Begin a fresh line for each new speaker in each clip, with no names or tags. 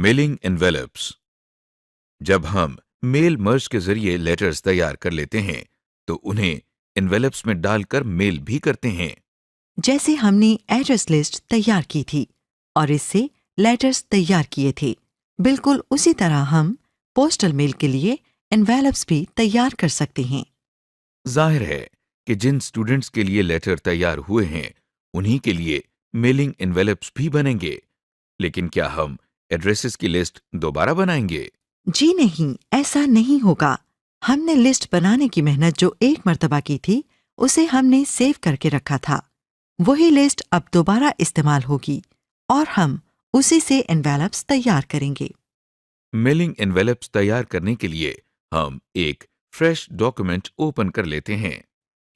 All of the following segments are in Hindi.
Mailing envelopes. जब हम मेल मर्ज के जरिए लेटर्स तैयार कर लेते हैं तो उन्हें एनवेलप्स में डालकर मेल भी करते हैं।
जैसे हमने एड्रेस लिस्ट तैयार की थी और इससे लेटर्स तैयार किए थे, बिल्कुल उसी तरह हम पोस्टल मेल के लिए एनवेलप्स भी तैयार कर सकते हैं।
जाहिर है कि जिन स्टूडेंट्स के लिए लेटर तैयार हुए हैं उन्हीं के लिए मेलिंग एनवेलप्स भी बनेंगे। लेकिन क्या हम एड्रेसेस की लिस्ट दोबारा बनाएंगे?
जी नहीं, ऐसा नहीं होगा। हमने लिस्ट बनाने की मेहनत जो एक मर्तबा की थी, उसे हमने सेव करके रखा था। वही लिस्ट अब दोबारा इस्तेमाल होगी और हम उसी से एनवेलप्स तैयार करेंगे।
मेलिंग एनवेलप्स तैयार करने के लिए हम एक फ्रेश डॉक्यूमेंट ओपन कर लेते हैं।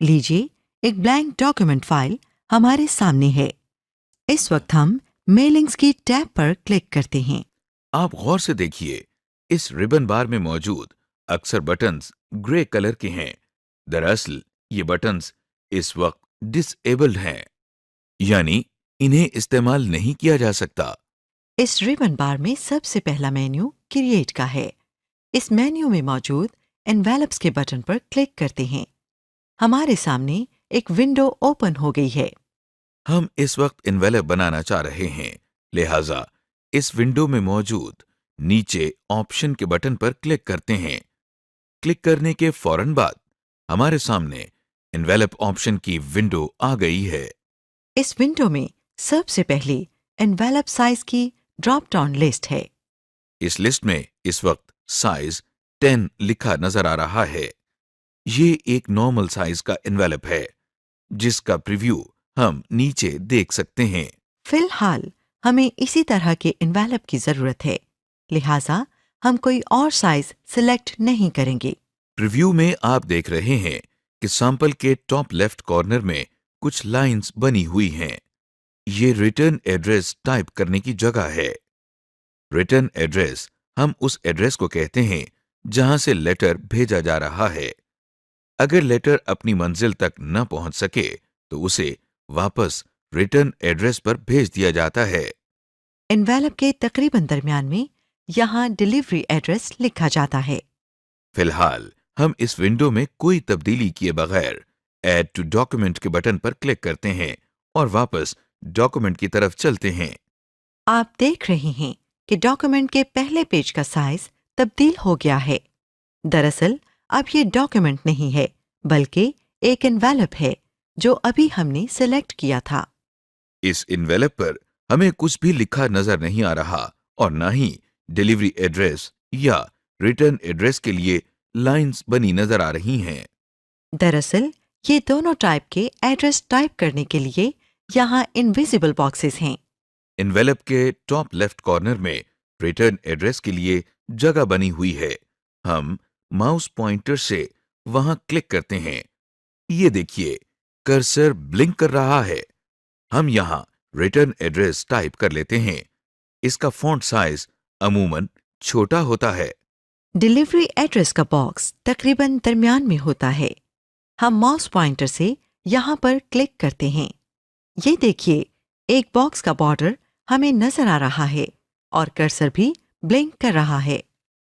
लीजिए, एक ब्लैंक डॉक्यूमेंट फाइल हमारे सामने है। इस वक्त हम मेलिंग्स की टैब पर क्लिक करते हैं।
आप गौर से देखिए, इस रिबन बार में मौजूद अक्सर बटन्स ग्रे कलर के हैं। दरअसल ये बटन्स इस वक्त डिसेबल्ड हैं, यानी इन्हें इस्तेमाल नहीं किया जा सकता।
इस रिबन बार में सबसे पहला मेन्यू क्रिएट का है। इस मेन्यू में मौजूद एनवेलप्स के बटन पर क्लिक करते हैं। हमारे सामने एक विंडो ओपन हो गई है।
हम इस वक्त एनवेलप बनाना चाह रहे हैं, लिहाजा इस विंडो में मौजूद नीचे ऑप्शन के बटन पर क्लिक करते हैं। क्लिक करने के फौरन बाद हमारे सामने एनवेलप ऑप्शन की विंडो आ गई है।
इस विंडो में सबसे पहले एनवेलप साइज की ड्रॉप डाउन लिस्ट है।
इस लिस्ट में इस वक्त साइज 10 लिखा नजर आ रहा है। ये एक नॉर्मल साइज का एनवेलप है जिसका प्रीव्यू हम नीचे देख सकते हैं।
फिलहाल हमें इसी तरह के एनवेलप की जरूरत है, लिहाजा हम कोई और साइज सिलेक्ट नहीं करेंगे।
प्रीव्यू में आप देख रहे हैं कि सैंपल के टॉप लेफ्ट कॉर्नर में कुछ लाइंस बनी हुई हैं। ये रिटर्न एड्रेस टाइप करने की जगह है। रिटर्न एड्रेस हम उस एड्रेस को कहते हैं जहां से लेटर भेजा जा रहा है। अगर लेटर अपनी मंजिल तक न पहुंच सके तो उसे वापस रिटर्न एड्रेस पर भेज दिया जाता है।
एनवेलप के तकरीबन दरमियान में यहाँ डिलीवरी एड्रेस लिखा जाता है।
फिलहाल हम इस विंडो में कोई तब्दीली किए बगैर ऐड टू डॉक्यूमेंट के बटन पर क्लिक करते हैं और वापस डॉक्यूमेंट की तरफ चलते हैं।
आप देख रहे हैं कि डॉक्यूमेंट के पहले पेज का साइज तब्दील हो गया है। दरअसल अब ये डॉक्यूमेंट नहीं है, बल्कि एक एनवेलप है जो अभी हमने सेलेक्ट किया था।
इस इन्वेलप पर हमें कुछ भी लिखा नजर नहीं आ रहा और ना ही डिलीवरी एड्रेस या रिटर्न एड्रेस के लिए लाइंस बनी नजर आ रही हैं।
दरअसल ये दोनों टाइप के एड्रेस टाइप करने के लिए यहाँ इनविजिबल बॉक्सेस हैं।
इन्वेलप के टॉप लेफ्ट कॉर्नर में रिटर्न एड्रेस के लिए जगह बनी हुई है। हम माउस पॉइंटर से वहां क्लिक करते हैं। ये देखिए, कर्सर ब्लिंक कर रहा है। हम यहां रिटर्न एड्रेस टाइप कर लेते हैं। इसका फॉन्ट साइज अमूमन छोटा होता है।
डिलीवरी एड्रेस का बॉक्स तकरीबन दरमियान में होता है। हम माउस पॉइंटर से यहाँ पर क्लिक करते हैं। ये देखिए, एक बॉक्स का बॉर्डर हमें नजर आ रहा है और कर्सर भी ब्लिंक कर रहा है।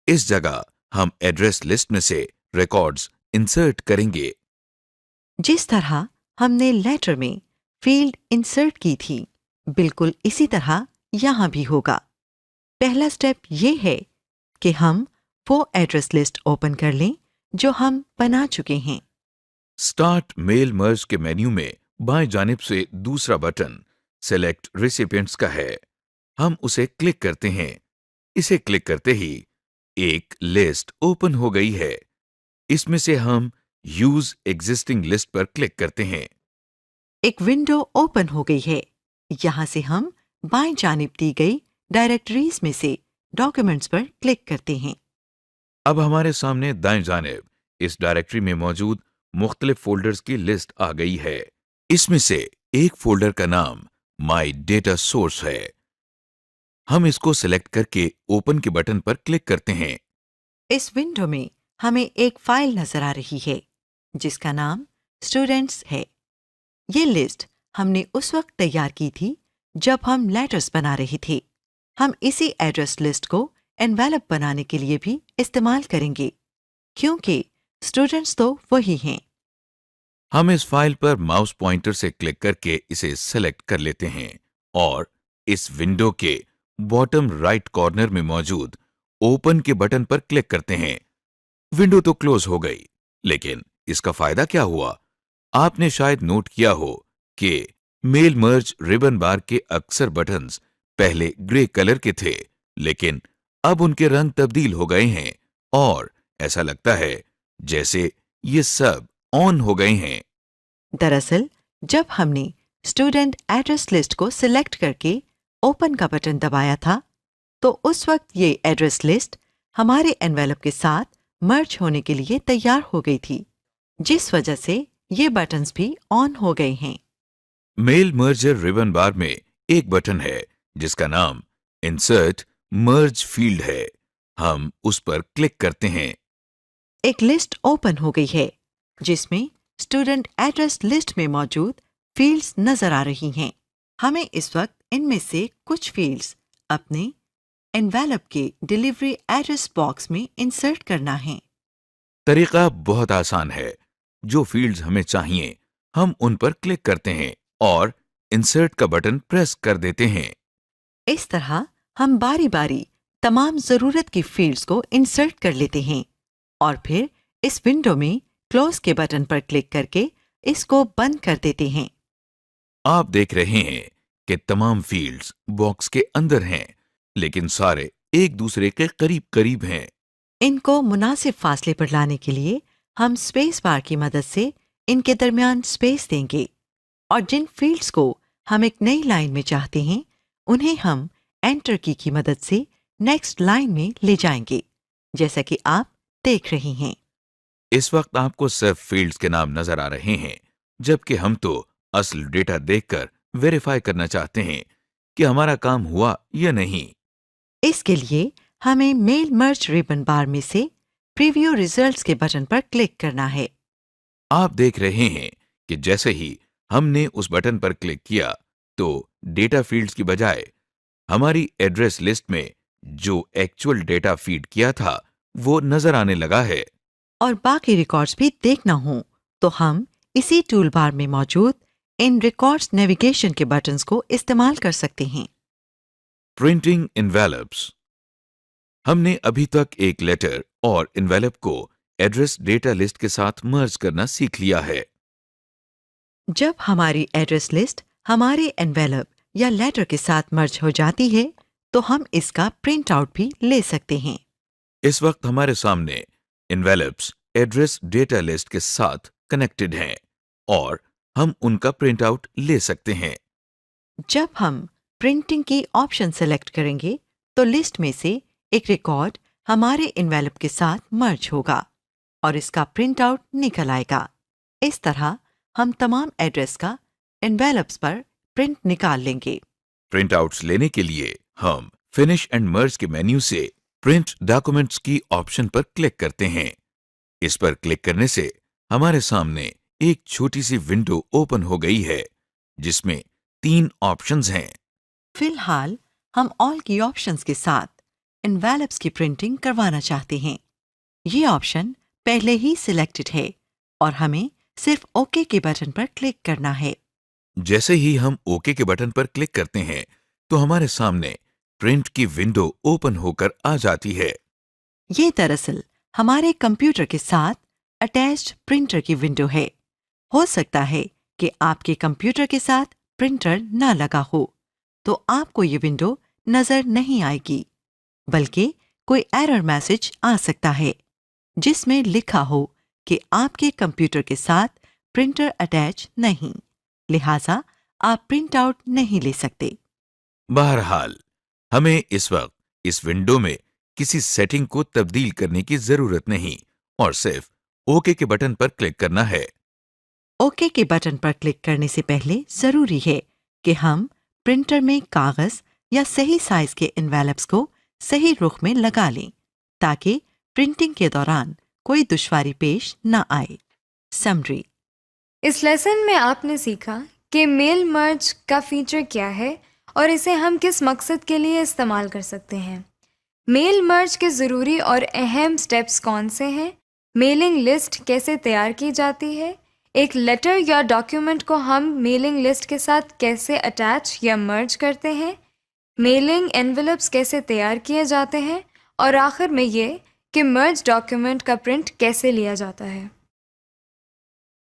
इस जगह हम एड्रेस लिस्ट में से रिकॉर्ड्स इंसर्ट करेंगे।
जिस तरह हमने लेटर में फील्ड इंसर्ट की थी, बिल्कुल इसी तरह यहाँ भी होगा। पहला स्टेप ये है कि हम वो एड्रेस लिस्ट ओपन कर लें जो हम बना चुके हैं।
स्टार्ट मेल मर्ज के मेन्यू में बाएं जानिब से दूसरा बटन सेलेक्ट रेसिपिएंट्स का है। हम उसे क्लिक करते हैं। इसे क्लिक करते ही एक लिस्ट ओपन हो गई है। इसमें से हम यूज एग्जिस्टिंग लिस्ट पर क्लिक करते हैं।
एक विंडो ओपन हो गई है। यहाँ से हम बाएं जानिब दी गई डायरेक्टरीज में से डॉक्यूमेंट्स पर क्लिक करते हैं।
अब हमारे सामने दाएं जानिब इस डायरेक्टरी में मौजूद मुख्तलिफ फोल्डर्स की लिस्ट आ गई है। इसमें से एक फोल्डर का नाम माई डेटा सोर्स है। हम इसको सिलेक्ट करके ओपन के बटन पर क्लिक करते हैं।
इस विंडो में हमें एक फाइल नजर आ रही है जिसका नाम स्टूडेंट्स है। ये लिस्ट हमने उस वक्त तैयार की थी जब हम लेटर्स बना रहे थे। हम इसी एड्रेस लिस्ट को एनवेलप बनाने के लिए भी इस्तेमाल करेंगे, क्योंकि स्टूडेंट्स तो वही हैं।
हम इस फाइल पर माउस पॉइंटर से क्लिक करके इसे सेलेक्ट कर लेते हैं और इस विंडो के बॉटम राइट कॉर्नर में मौजूद ओपन के बटन पर क्लिक करते हैं। विंडो तो क्लोज हो गई, लेकिन इसका फायदा क्या हुआ? आपने शायद नोट किया हो कि मेल मर्ज रिबन बार के अक्सर बटन्स पहले ग्रे कलर के थे, लेकिन अब उनके रंग तब्दील हो गए हैं और ऐसा लगता है जैसे ये सब ऑन हो गए हैं।
दरअसल जब हमने स्टूडेंट एड्रेस लिस्ट को सिलेक्ट करके ओपन का बटन दबाया था, तो उस वक्त ये एड्रेस लिस्ट हमारे एनवेलप के साथ मर्ज होने के लिए तैयार हो गई थी, जिस वजह से ये बटन्स भी ऑन हो गए हैं।
मेल मर्जर रिबन बार में एक बटन है जिसका नाम इंसर्ट मर्ज फील्ड है। हम उस पर क्लिक करते हैं।
एक लिस्ट ओपन हो गई है जिसमें स्टूडेंट एड्रेस लिस्ट में मौजूद फील्ड्स नजर आ रही हैं। हमें इस वक्त इनमें से कुछ फील्ड्स अपने एनवेलप के डिलीवरी एड्रेस बॉक्स में इंसर्ट करना है।
तरीका बहुत आसान है। जो फील्ड्स हमें चाहिए हम उन पर क्लिक करते हैं और इंसर्ट का बटन प्रेस कर देते हैं।
इस तरह हम बारी बारी तमाम जरूरत की फील्ड्स को इंसर्ट कर लेते हैं और फिर इस विंडो में क्लोज के बटन पर क्लिक करके इसको बंद कर देते हैं।
आप देख रहे हैं कि तमाम फील्ड्स बॉक्स के अंदर हैं, लेकिन सारे एक दूसरे के करीब करीब हैं।
इनको मुनासिब फासले पर लाने के लिए हम स्पेस बार की मदद से इनके दरमियान स्पेस देंगे और जिन फील्ड्स को हम एक नई लाइन में चाहते हैं उन्हें हम एंटर की मदद से नेक्स्ट लाइन में ले जाएंगे, जैसा कि आप देख रहे हैं।
इस वक्त आपको सिर्फ फील्ड्स के नाम नजर आ रहे हैं, जबकि हम तो असल डेटा देखकर वेरीफाई करना चाहते हैं कि हमारा काम हुआ या नहीं।
इसके लिए हमें मेल मर्ज रिबन बार में से प्रीव्यू रिजल्ट्स के बटन पर क्लिक करना है।
आप देख रहे हैं कि जैसे ही हमने उस बटन पर क्लिक किया तो डेटा फील्ड्स की बजाय हमारी एड्रेस लिस्ट में जो एक्चुअल डेटा फीड किया था वो नजर आने लगा है।
और बाकी रिकॉर्ड्स भी देखना हो तो हम इसी टूल बार में मौजूद इन रिकॉर्ड्स नेविगेशन के बटन्स को इस्तेमाल कर सकते हैं।
Printing envelopes. हमने अभी तक एक लेटर और एनवेलप को एड्रेस डेटा लिस्ट के साथ मर्ज करना सीख लिया है।
जब हमारी एड्रेस लिस्ट हमारे एनवेलप या लेटर के साथ मर्ज हो जाती है तो हम इसका प्रिंट आउट भी ले सकते हैं।
इस वक्त हमारे सामने एनवेलप्स एड्रेस डेटा लिस्ट के साथ कनेक्टेड हैं और हम उनका प्रिंट आउट ले सकते हैं।
जब हम प्रिंटिंग की ऑप्शन सेलेक्ट करेंगे तो लिस्ट में से एक रिकॉर्ड हमारे एनवेलप के साथ मर्ज होगा और इसका प्रिंट आउट निकल आएगा। इस तरह हम तमाम एड्रेस का एनवेलप्स पर प्रिंट निकाल लेंगे।
प्रिंट आउट्स लेने के लिए हम फिनिश एंड मर्ज के मेन्यू से प्रिंट डॉक्यूमेंट्स की ऑप्शन पर क्लिक करते हैं। इस पर क्लिक करने से हमारे सामने एक छोटी सी विंडो ओपन हो गई है जिसमें 3 ऑप्शंस हैं।
फिलहाल हम ऑल की ऑप्शंस के साथ एनवेलप्स की प्रिंटिंग करवाना चाहते हैं। ये ऑप्शन पहले ही सिलेक्टेड है और हमें सिर्फ ओके के बटन पर क्लिक करना है।
जैसे ही हम ओके के बटन पर क्लिक करते हैं तो हमारे सामने प्रिंट की विंडो ओपन होकर आ जाती है।
ये दरअसल हमारे कंप्यूटर के साथ अटैच्ड प्रिंटर की विंडो है। हो सकता है कि आपके कंप्यूटर के साथ प्रिंटर न लगा हो तो आपको ये विंडो नजर नहीं आएगी, बल्कि कोई एरर मैसेज आ सकता है जिसमें लिखा हो कि आपके कंप्यूटर के साथ प्रिंटर अटैच नहीं, लिहाजा आप प्रिंट आउट नहीं ले सकते।
बहरहाल हमें इस वक्त इस विंडो में किसी सेटिंग को तब्दील करने की जरूरत नहीं और सिर्फ ओके के बटन पर क्लिक करना है।
ओके के बटन पर क्लिक करने से पहले जरूरी है कि हम प्रिंटर में कागज या सही साइज के एनवेलप्स को सही रुख में लगा लें ताकि प्रिंटिंग के दौरान कोई दुश्वारी पेश न आए। समरी।
इस लेसन में आपने सीखा कि मेल मर्ज का फीचर क्या है और इसे हम किस मकसद के लिए इस्तेमाल कर सकते हैं। मेल मर्ज के ज़रूरी और अहम स्टेप्स कौन से हैं, मेलिंग लिस्ट कैसे तैयार की जाती है, एक लेटर या डॉक्यूमेंट को हम मेलिंग लिस्ट के साथ कैसे अटैच या मर्ज करते हैं, मेलिंग एनवेलप्स कैसे तैयार किए जाते हैं, और आखिर में ये कि मर्ज डॉक्यूमेंट का प्रिंट कैसे लिया जाता है।